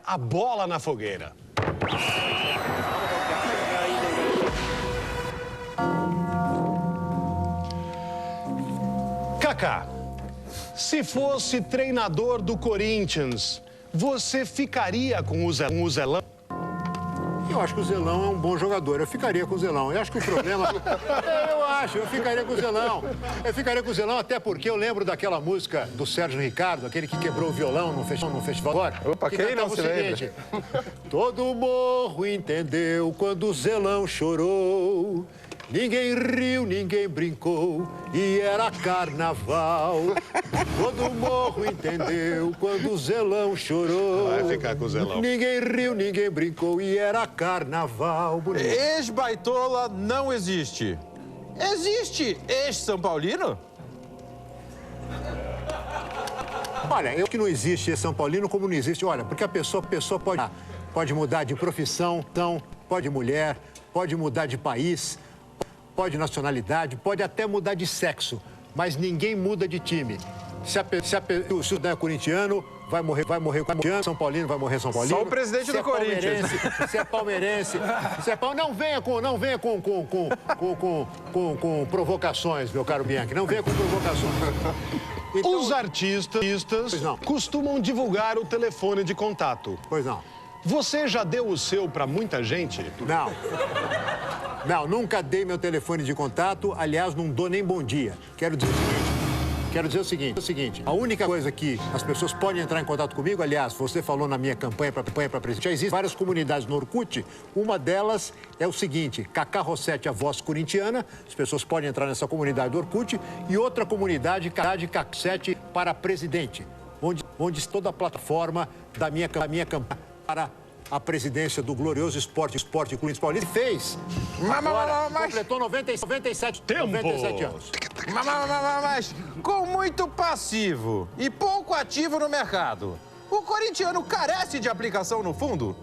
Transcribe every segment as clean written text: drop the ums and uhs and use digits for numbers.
a bola na fogueira. Kaká, se fosse treinador do Corinthians, você ficaria com o Zelão? Eu acho que o Zelão é um bom jogador. Eu ficaria com o Zelão. Eu acho que o problema... eu ficaria com o Zelão. Eu ficaria com o Zelão até porque eu lembro daquela música do Sérgio Ricardo, aquele que quebrou o violão no festival agora. Opa, quem não se lembra? Todo morro entendeu quando o Zelão chorou. Ninguém riu, ninguém brincou e era carnaval. Todo morro entendeu quando o Zelão chorou. Vai ficar com o Zelão. Ninguém riu, ninguém brincou e era carnaval. Bonito. Ex-baitola não existe. Existe ex-São Paulino? Olha, eu que não existe esse São Paulino como não existe. Olha, porque a pessoa pode mudar de profissão, então, pode mulher, pode mudar de país, pode nacionalidade, pode até mudar de sexo, mas ninguém muda de time. Se o não é corintiano, vai morrer corintiano, São Paulino vai morrer São Paulino. Só o presidente do Corinthians. Se é palmeirense, não venha com provocações, meu caro Bianchi, não venha com provocações. Então, os artistas costumam divulgar o telefone de contato. Pois não. Você já deu o seu para muita gente? Não. Não, nunca dei meu telefone de contato. Aliás, não dou nem bom dia. Quero dizer o seguinte. A única coisa que as pessoas podem entrar em contato comigo, aliás, você falou na minha campanha para presidente, já existem várias comunidades no Orkut. Uma delas é o seguinte, Kaká Rossetti, a voz corintiana. As pessoas podem entrar nessa comunidade do Orkut. E outra comunidade, Kaká Rossetti para presidente, onde toda a plataforma da minha campanha para a presidência do glorioso Esporte Clube Paulista fez. Agora, completou 97 anos. Mas com muito passivo e pouco ativo no mercado, o corintiano carece de aplicação no fundo?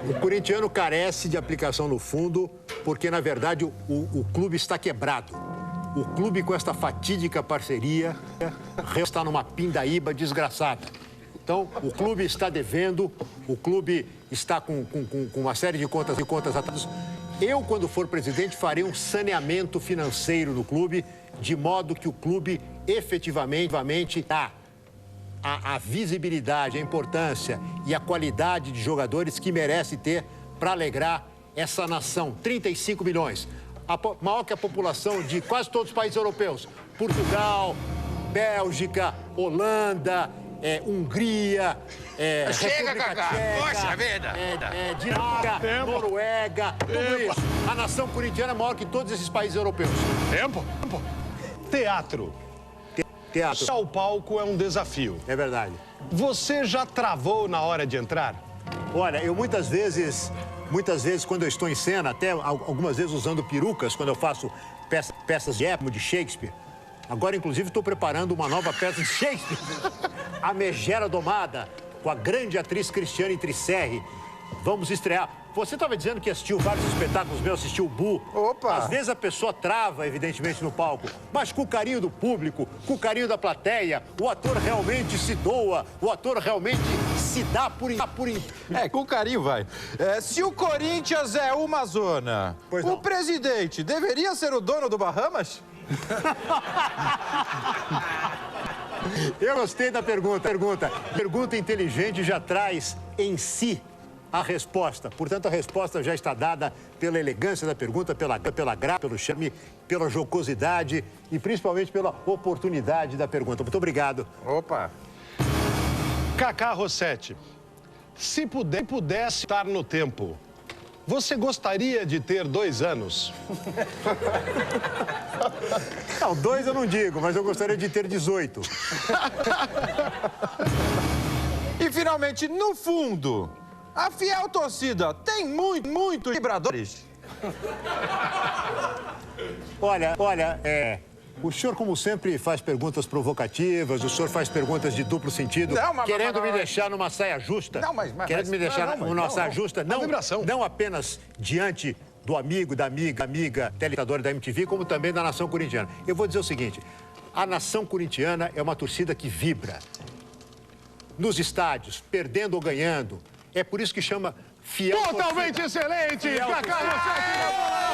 O corintiano carece de aplicação no fundo porque, na verdade, o clube está quebrado. O clube, com esta fatídica parceria, está numa pindaíba desgraçada. Então, o clube está devendo, o clube está com uma série de contas atadas. Eu, quando for presidente, farei um saneamento financeiro do clube, de modo que o clube efetivamente dá a visibilidade, a importância e a qualidade de jogadores que merece ter para alegrar essa nação. 35 milhões, maior que a população de quase todos os países europeus. Portugal, Bélgica, Holanda... Hungria, Chega, Kaká! Poxa vida! Dinamarca, Noruega, tudo isso. A nação corintiana é maior que todos esses países europeus. Tempo. Teatro. Ao palco é um desafio. É verdade. Você já travou na hora de entrar? Olha, eu muitas vezes, quando eu estou em cena, até algumas vezes usando perucas, quando eu faço peças de Shakespeare. Agora, inclusive, estou preparando uma nova peça de Shakespeare. A Megera Domada, com a grande atriz Cristiane Trisserri. Vamos estrear. Você estava dizendo que assistiu vários espetáculos meus, assistiu o Bu. Opa! Às vezes a pessoa trava, evidentemente, no palco. Mas com o carinho do público, com o carinho da plateia, o ator realmente se doa, o ator realmente se dá por... Com carinho vai. Se o Corinthians é uma zona, o presidente deveria ser o dono do Bahamas? Eu gostei da pergunta. Pergunta inteligente já traz em si a resposta. Portanto, a resposta já está dada pela elegância da pergunta, pela graça, pelo charme, pela jocosidade e principalmente pela oportunidade da pergunta. Muito obrigado. Opa! Kaká Rossetti, se pudesse estar no tempo, você gostaria de ter 2 anos? Não, 2 eu não digo, mas eu gostaria de ter 18. E, finalmente, no fundo, a fiel torcida tem muitos vibradores? Olha, o senhor, como sempre, faz perguntas provocativas, o senhor faz perguntas de duplo sentido, querendo me deixar numa saia justa. Querendo me deixar numa saia justa, não apenas diante do amigo, da amiga telespectadora da MTV, como também da nação corintiana. Eu vou dizer o seguinte, a nação corintiana é uma torcida que vibra. nos estádios, perdendo ou ganhando. É por isso que chama fiel. Totalmente excelente! Fiel Cacá Rossetti na bola!